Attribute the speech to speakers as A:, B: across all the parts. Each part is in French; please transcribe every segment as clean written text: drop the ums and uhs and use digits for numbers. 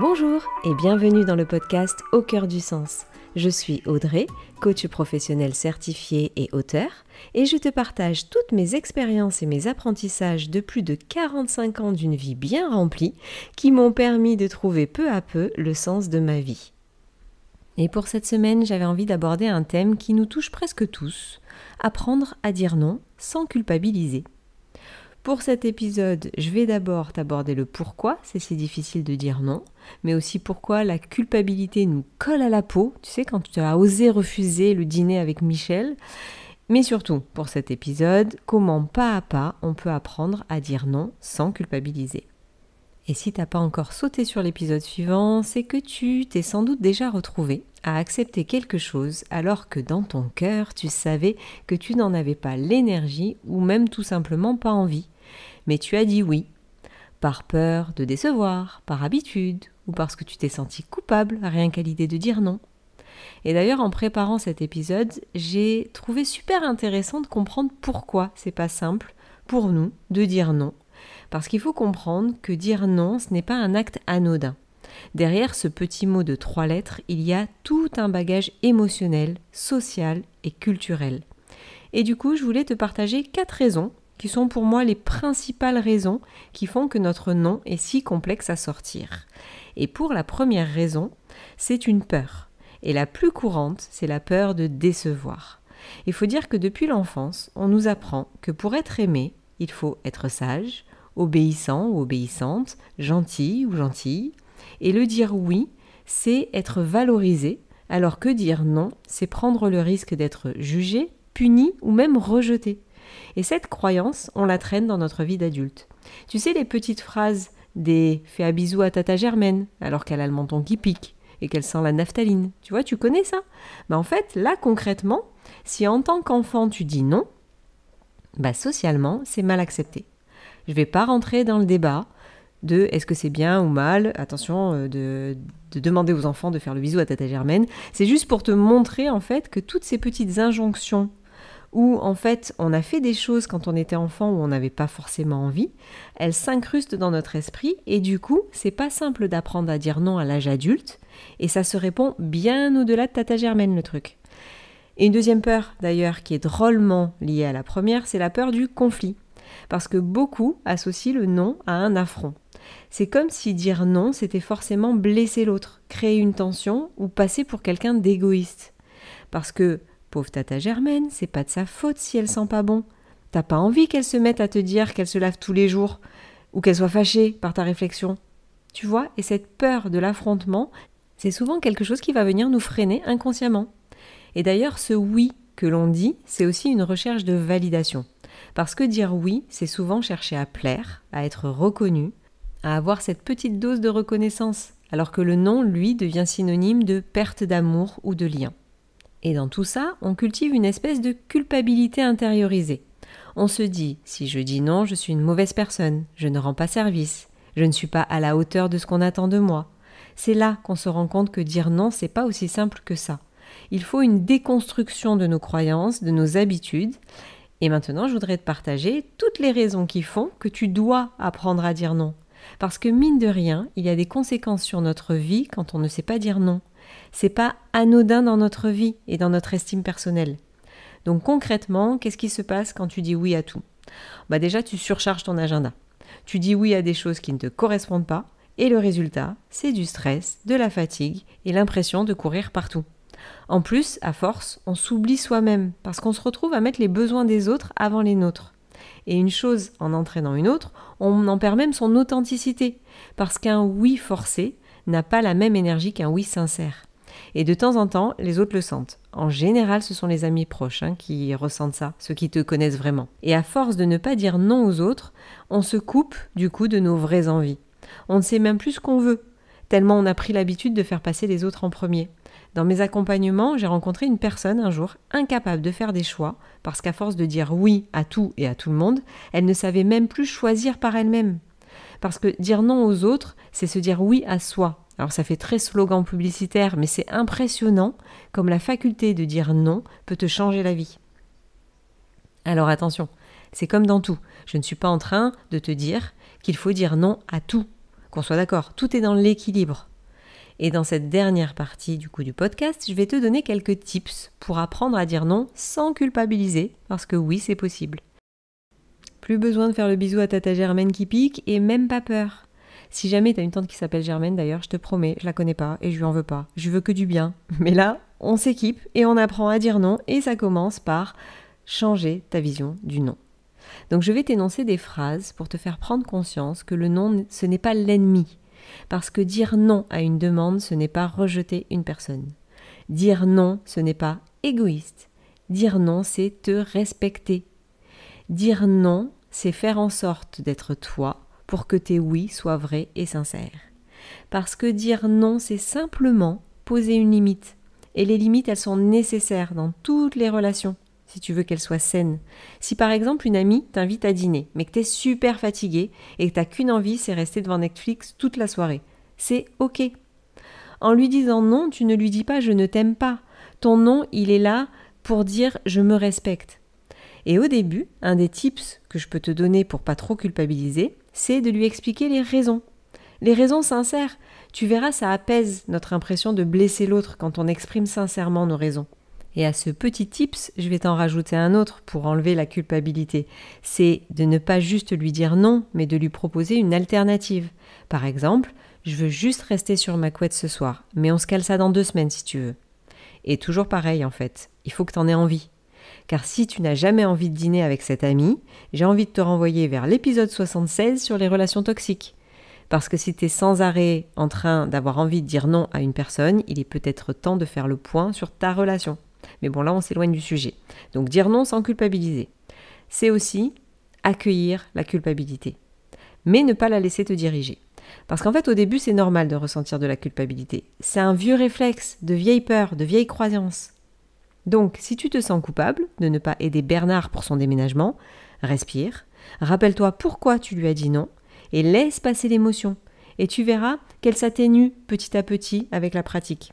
A: Bonjour et bienvenue dans le podcast Au cœur du sens. Je suis Audrey, coach professionnel certifié et auteur, et je te partage toutes mes expériences et mes apprentissages de plus de 45 ans d'une vie bien remplie qui m'ont permis de trouver peu à peu le sens de ma vie. Et pour cette semaine, j'avais envie d'aborder un thème qui nous touche presque tous, apprendre à dire non sans culpabiliser. Pour cet épisode, je vais d'abord t'aborder le pourquoi c'est si difficile de dire non, mais aussi pourquoi la culpabilité nous colle à la peau, tu sais, quand tu as osé refuser le dîner avec Michel. Mais surtout, pour cet épisode, comment pas à pas on peut apprendre à dire non sans culpabiliser. Et si t'as pas encore sauté sur l'épisode suivant, c'est que tu t'es sans doute déjà retrouvé à accepter quelque chose alors que dans ton cœur, tu savais que tu n'en avais pas l'énergie ou même tout simplement pas envie. Mais tu as dit oui, par peur de décevoir, par habitude ou parce que tu t'es senti coupable rien qu'à l'idée de dire non. Et d'ailleurs, en préparant cet épisode, j'ai trouvé super intéressant de comprendre pourquoi c'est pas simple pour nous de dire non. Parce qu'il faut comprendre que dire non, ce n'est pas un acte anodin. Derrière ce petit mot de 3 lettres, il y a tout un bagage émotionnel, social et culturel. Et du coup, je voulais te partager 4 raisons qui sont pour moi les principales raisons qui font que notre non est si complexe à sortir. Et pour la première raison, c'est une peur. Et la plus courante, c'est la peur de décevoir. Il faut dire que depuis l'enfance, on nous apprend que pour être aimé, il faut être sage, obéissant ou obéissante, gentil ou gentille. Et le dire oui, c'est être valorisé, alors que dire non, c'est prendre le risque d'être jugé, puni ou même rejeté. Et cette croyance, on la traîne dans notre vie d'adulte. Tu sais, les petites phrases des « fais un bisou à tata Germaine » alors qu'elle a le menton qui pique et qu'elle sent la naphtaline. Tu vois, tu connais ça ? En fait, là, concrètement, si en tant qu'enfant tu dis non, socialement, c'est mal accepté. Je ne vais pas rentrer dans le débat de est-ce que c'est bien ou mal, attention, de demander aux enfants de faire le bisou à tata Germaine. C'est juste pour te montrer en fait que toutes ces petites injonctions où en fait on a fait des choses quand on était enfant où on n'avait pas forcément envie, elles s'incrustent dans notre esprit et du coup c'est pas simple d'apprendre à dire non à l'âge adulte et ça se répond bien au-delà de tata Germaine le truc. Et une deuxième peur d'ailleurs qui est drôlement liée à la première, c'est la peur du conflit. Parce que beaucoup associent le non à un affront. C'est comme si dire non, c'était forcément blesser l'autre, créer une tension ou passer pour quelqu'un d'égoïste. Parce que, pauvre tata Germaine, c'est pas de sa faute si elle sent pas bon. T'as pas envie qu'elle se mette à te dire qu'elle se lave tous les jours ou qu'elle soit fâchée par ta réflexion. Tu vois, et cette peur de l'affrontement, c'est souvent quelque chose qui va venir nous freiner inconsciemment. Et d'ailleurs, ce oui que l'on dit, c'est aussi une recherche de validation. Parce que dire oui, c'est souvent chercher à plaire, à être reconnu, à avoir cette petite dose de reconnaissance, alors que le non, lui, devient synonyme de perte d'amour ou de lien. Et dans tout ça, on cultive une espèce de culpabilité intériorisée. On se dit, si je dis non, je suis une mauvaise personne, je ne rends pas service, je ne suis pas à la hauteur de ce qu'on attend de moi. C'est là qu'on se rend compte que dire non, c'est pas aussi simple que ça. Il faut une déconstruction de nos croyances, de nos habitudes. Et maintenant, je voudrais te partager toutes les raisons qui font que tu dois apprendre à dire non. Parce que mine de rien, il y a des conséquences sur notre vie quand on ne sait pas dire non. C'est pas anodin dans notre vie et dans notre estime personnelle. Donc concrètement, qu'est-ce qui se passe quand tu dis oui à tout ? Déjà, tu surcharges ton agenda. Tu dis oui à des choses qui ne te correspondent pas et le résultat, c'est du stress, de la fatigue et l'impression de courir partout. En plus, à force, on s'oublie soi-même parce qu'on se retrouve à mettre les besoins des autres avant les nôtres. Et une chose en entraînant une autre, on en perd même son authenticité parce qu'un oui forcé n'a pas la même énergie qu'un oui sincère. Et de temps en temps, les autres le sentent. En général, ce sont les amis proches qui ressentent ça, ceux qui te connaissent vraiment. Et à force de ne pas dire non aux autres, on se coupe du coup de nos vraies envies. On ne sait même plus ce qu'on veut, tellement on a pris l'habitude de faire passer les autres en premier. Dans mes accompagnements, j'ai rencontré une personne un jour incapable de faire des choix parce qu'à force de dire oui à tout et à tout le monde, elle ne savait même plus choisir par elle-même. Parce que dire non aux autres, c'est se dire oui à soi. Alors ça fait très slogan publicitaire, mais c'est impressionnant comme la faculté de dire non peut te changer la vie. Alors attention, c'est comme dans tout. Je ne suis pas en train de te dire qu'il faut dire non à tout. Qu'on soit d'accord, tout est dans l'équilibre. Et dans cette dernière partie du podcast, je vais te donner quelques tips pour apprendre à dire non sans culpabiliser, parce que oui, c'est possible. Plus besoin de faire le bisou à tata Germaine qui pique et même pas peur. Si jamais t'as une tante qui s'appelle Germaine d'ailleurs, je te promets, je la connais pas et je lui en veux pas. Je veux que du bien. Mais là, on s'équipe et on apprend à dire non et ça commence par changer ta vision du non. Donc je vais t'énoncer des phrases pour te faire prendre conscience que le non, ce n'est pas l'ennemi. Parce que dire non à une demande, ce n'est pas rejeter une personne. Dire non, ce n'est pas égoïste. Dire non, c'est te respecter. Dire non, c'est faire en sorte d'être toi pour que tes oui soient vrais et sincères. Parce que dire non, c'est simplement poser une limite. Et les limites, elles sont nécessaires dans toutes les relations, si tu veux qu'elles soient saines. Si par exemple une amie t'invite à dîner, mais que t'es super fatigué et que t'as qu'une envie, c'est rester devant Netflix toute la soirée, c'est ok. En lui disant non, tu ne lui dis pas « je ne t'aime pas ». Ton non, il est là pour dire « je me respecte ». Et au début, un des tips que je peux te donner pour pas trop culpabiliser, c'est de lui expliquer les raisons. Les raisons sincères. Tu verras, ça apaise notre impression de blesser l'autre quand on exprime sincèrement nos raisons. Et à ce petit tips, je vais t'en rajouter un autre pour enlever la culpabilité. C'est de ne pas juste lui dire non, mais de lui proposer une alternative. Par exemple, je veux juste rester sur ma couette ce soir, mais on se cale ça dans 2 semaines si tu veux. Et toujours pareil en fait, il faut que t'en aies envie. Car si tu n'as jamais envie de dîner avec cet ami, j'ai envie de te renvoyer vers l'épisode 76 sur les relations toxiques. Parce que si tu es sans arrêt en train d'avoir envie de dire non à une personne, il est peut-être temps de faire le point sur ta relation. Mais bon, là, on s'éloigne du sujet. Donc, dire non sans culpabiliser. C'est aussi accueillir la culpabilité. Mais ne pas la laisser te diriger. Parce qu'en fait, au début, c'est normal de ressentir de la culpabilité. C'est un vieux réflexe, de vieille peur, de vieille croyance. Donc, si tu te sens coupable de ne pas aider Bernard pour son déménagement, respire, rappelle-toi pourquoi tu lui as dit non et laisse passer l'émotion. Et tu verras qu'elle s'atténue petit à petit avec la pratique.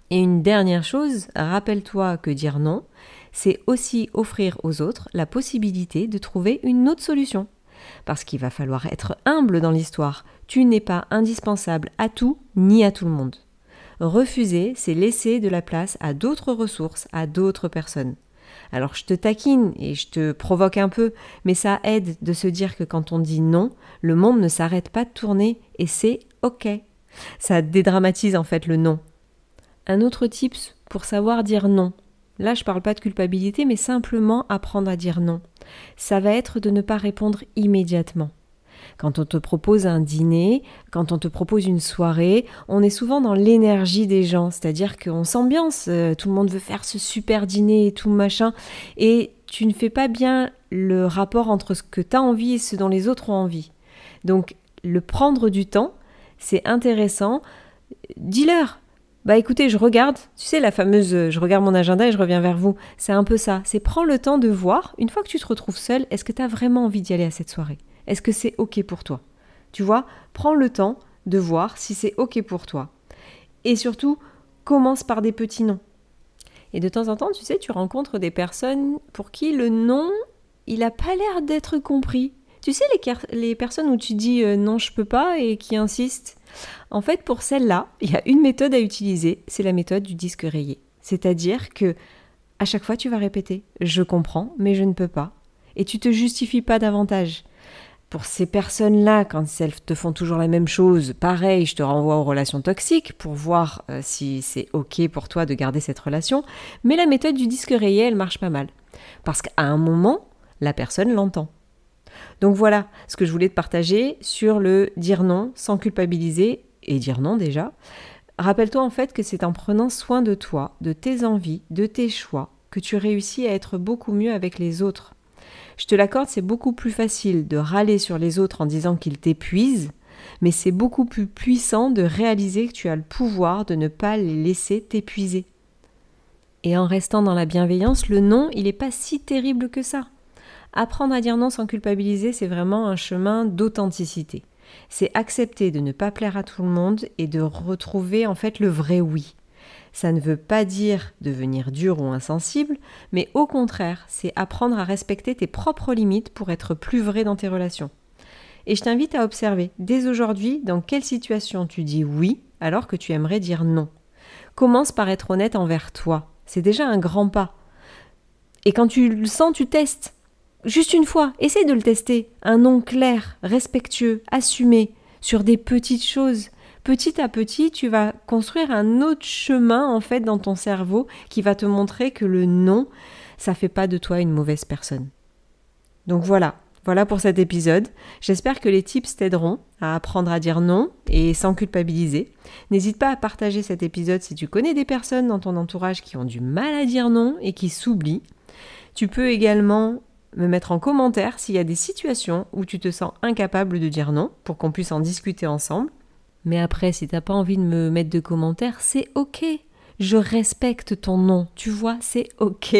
A: Et une dernière chose, rappelle-toi que dire non, c'est aussi offrir aux autres la possibilité de trouver une autre solution. Parce qu'il va falloir être humble dans l'histoire. Tu n'es pas indispensable à tout ni à tout le monde. Refuser, c'est laisser de la place à d'autres ressources, à d'autres personnes. Alors je te taquine et je te provoque un peu, mais ça aide de se dire que quand on dit non, le monde ne s'arrête pas de tourner et c'est ok. Ça dédramatise en fait le non. Un autre tips pour savoir dire non. Là, je parle pas de culpabilité, mais simplement apprendre à dire non. Ça va être de ne pas répondre immédiatement. Quand on te propose un dîner, quand on te propose une soirée, on est souvent dans l'énergie des gens, c'est-à-dire qu'on s'ambiance, tout le monde veut faire ce super dîner et tout machin, et tu ne fais pas bien le rapport entre ce que tu as envie et ce dont les autres ont envie. Donc, le prendre du temps, c'est intéressant. Dis-leur, bah écoutez, je regarde, tu sais la fameuse je regarde mon agenda et je reviens vers vous, c'est un peu ça, c'est prends le temps de voir, une fois que tu te retrouves seul, est-ce que tu as vraiment envie d'y aller à cette soirée ? Est-ce que c'est ok pour toi ? Tu vois, prends le temps de voir si c'est ok pour toi. Et surtout, commence par des petits noms. Et de temps en temps, tu sais, tu rencontres des personnes pour qui le non, il n'a pas l'air d'être compris. Tu sais, les personnes où tu dis non, je peux pas et qui insistent. En fait, pour celles-là, il y a une méthode à utiliser, c'est la méthode du disque rayé. C'est-à-dire que à chaque fois, tu vas répéter « je comprends, mais je ne peux pas ». Et tu te justifies pas davantage. Pour ces personnes-là, quand elles te font toujours la même chose, pareil, je te renvoie aux relations toxiques pour voir si c'est ok pour toi de garder cette relation. Mais la méthode du disque rayé, elle marche pas mal. Parce qu'à un moment, la personne l'entend. Donc voilà ce que je voulais te partager sur le dire non sans culpabiliser et dire non déjà. Rappelle-toi en fait que c'est en prenant soin de toi, de tes envies, de tes choix, que tu réussis à être beaucoup mieux avec les autres. Je te l'accorde, c'est beaucoup plus facile de râler sur les autres en disant qu'ils t'épuisent, mais c'est beaucoup plus puissant de réaliser que tu as le pouvoir de ne pas les laisser t'épuiser. Et en restant dans la bienveillance, le non, il n'est pas si terrible que ça. Apprendre à dire non sans culpabiliser, c'est vraiment un chemin d'authenticité. C'est accepter de ne pas plaire à tout le monde et de retrouver en fait le vrai oui. Ça ne veut pas dire devenir dur ou insensible, mais au contraire, c'est apprendre à respecter tes propres limites pour être plus vrai dans tes relations. Et je t'invite à observer, dès aujourd'hui, dans quelle situation tu dis oui alors que tu aimerais dire non. Commence par être honnête envers toi. C'est déjà un grand pas. Et quand tu le sens, tu testes. Juste une fois, essaye de le tester. Un non clair, respectueux, assumé, sur des petites choses. Petit à petit, tu vas construire un autre chemin en fait dans ton cerveau qui va te montrer que le non, ça fait pas de toi une mauvaise personne. Donc voilà pour cet épisode. J'espère que les tips t'aideront à apprendre à dire non et sans culpabiliser. N'hésite pas à partager cet épisode si tu connais des personnes dans ton entourage qui ont du mal à dire non et qui s'oublient. Tu peux également me mettre en commentaire s'il y a des situations où tu te sens incapable de dire non pour qu'on puisse en discuter ensemble. Mais après, si t'as pas envie de me mettre de commentaires, c'est ok. Je respecte ton non, tu vois, c'est ok.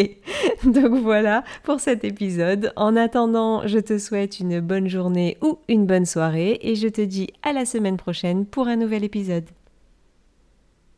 A: Donc voilà pour cet épisode. En attendant, je te souhaite une bonne journée ou une bonne soirée et je te dis à la semaine prochaine pour un nouvel épisode.